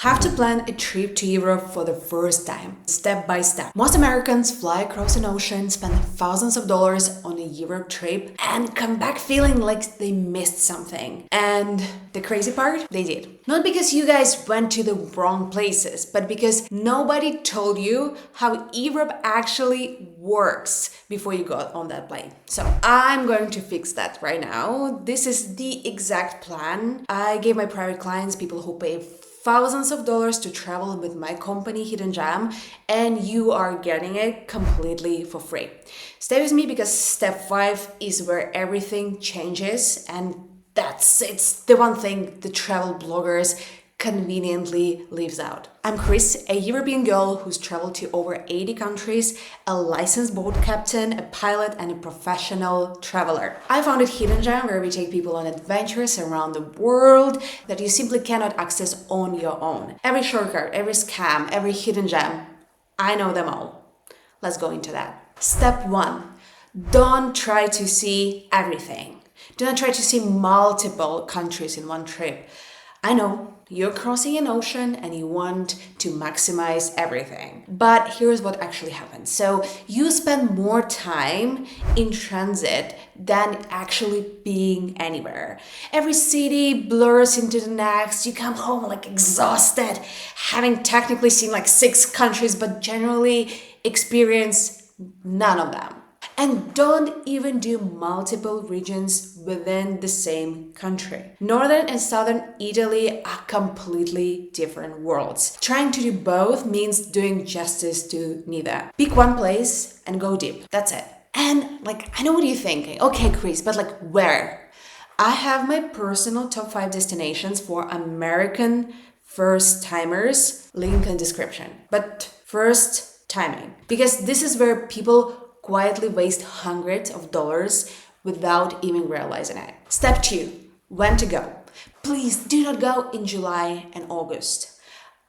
Have to plan a trip to Europe for the first time, step by step. Most Americans fly across an ocean, spend thousands of dollars on a Europe trip, and come back feeling like they missed something. And the crazy part? They did. Not because you guys went to the wrong places, but because nobody told you how Europe actually works before you got on that plane. So I'm going to fix that right now. This is the exact plan I gave my private clients, people who pay thousands of dollars to travel with my company Hidden Gem, and you are getting it completely for free. Stay with me because step 5 is where everything changes, and it's the one thing the travel bloggers conveniently leaves out. I'm Chris, a European girl who's traveled to over 80 countries, a licensed boat captain, a pilot, and a professional traveler. I founded Hidden Gem, where we take people on adventures around the world that you simply cannot access on your own. Every shortcut, every scam, every hidden gem, I know them all. Let's go into that. Step 1. Don't try to see everything. Do not try to see multiple countries in one trip. I know you're crossing an ocean and you want to maximize everything. But here's what actually happens. So you spend more time in transit than actually being anywhere. Every city blurs into the next. You come home like exhausted, having technically seen like 6 countries, but generally experience none of them. And don't even do multiple regions within the same country. Northern and southern Italy are completely different worlds. Trying to do both means doing justice to neither. Pick one place and go deep. That's it. And I know what you're thinking. Okay, Chris, but where? I have my personal top 5 destinations for American first-timers, link in description. But first, timing. Because this is where people quietly waste hundreds of dollars without even realizing it. Step 2, when to go. Please do not go in July and August.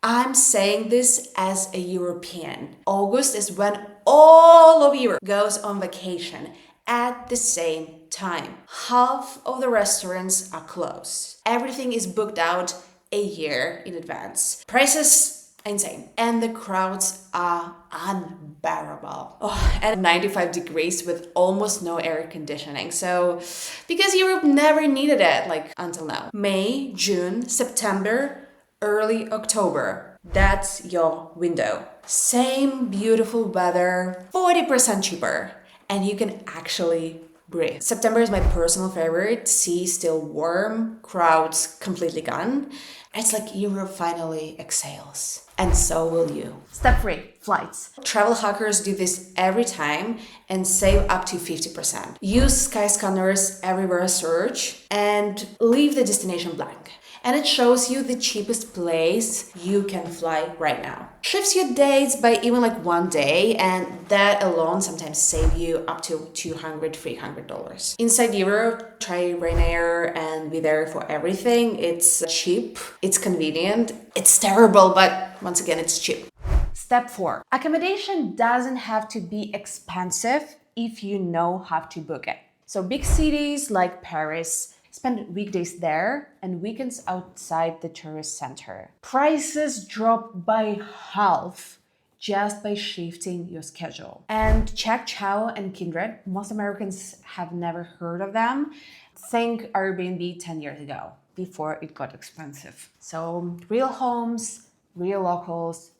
I'm saying this as a European. August is when all of Europe goes on vacation at the same time. Half of the restaurants are closed. Everything is booked out a year in advance. Prices insane. And the crowds are unbearable. At 95 degrees with almost no air conditioning. So, because Europe never needed it, until now. May, June, September, early October. That's your window. Same beautiful weather, 40% cheaper. And you can actually breathe. September is my personal favorite. Sea still warm, crowds completely gone. It's like Europe finally exhales. And so will you. Step 3, flights. Travel hackers do this every time and save up to 50%. Use Skyscanner's everywhere search and leave the destination blank. And it shows you the cheapest place you can fly right now. Shifts your dates by even 1 day, and that alone sometimes save you up to $200, $300. Inside Europe, try Ryanair and be there for everything. It's cheap, it's convenient, it's terrible, but once again, it's cheap. Step 4. Accommodation doesn't have to be expensive if you know how to book it. So big cities like Paris, spend weekdays there and weekends outside the tourist center. Prices drop by half just by shifting your schedule. And check Chow and Kindred. Most Americans have never heard of them. Think Airbnb 10 years ago, before it got expensive. So real homes, real locals,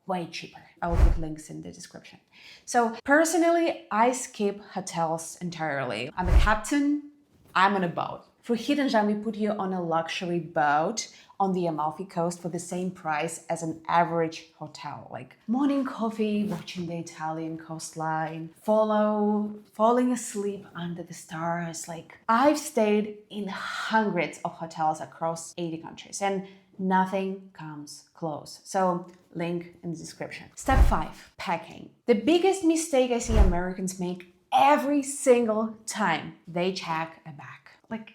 way cheaper. I will put links in the description. So personally, I skip hotels entirely. I'm a captain, I'm on a boat. For Hidden Gem, we put you on a luxury boat on the Amalfi Coast for the same price as an average hotel. Morning coffee, watching the Italian coastline, falling asleep under the stars. I've stayed in hundreds of hotels across 80 countries and nothing comes close. So link in the description. Step 5, packing. The biggest mistake I see Americans make every single time they check a bag.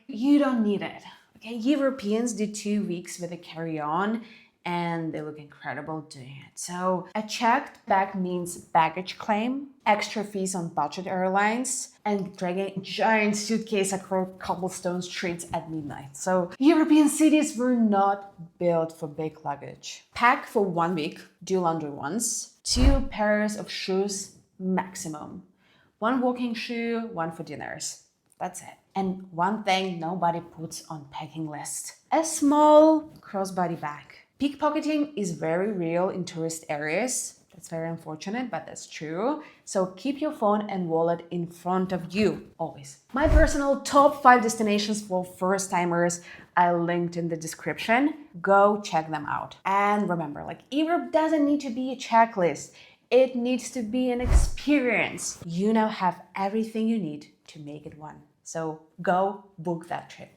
You don't need it. Okay, Europeans do 2 weeks with a carry-on and they look incredible doing it. So a checked bag means baggage claim, extra fees on budget airlines, and dragging a giant suitcase across cobblestone streets at midnight. So European cities were not built for big luggage. Pack for 1 week, do laundry once, 2 pairs of shoes maximum. 1 walking shoe, 1 for dinners. That's it. And one thing nobody puts on packing list: a small crossbody bag. Pickpocketing is very real in tourist areas. That's very unfortunate, but that's true. So keep your phone and wallet in front of you, always. My personal top 5 destinations for first-timers I linked in the description. Go check them out. And remember, Europe doesn't need to be a checklist. It needs to be an experience. You now have everything you need to make it one. So go book that trip.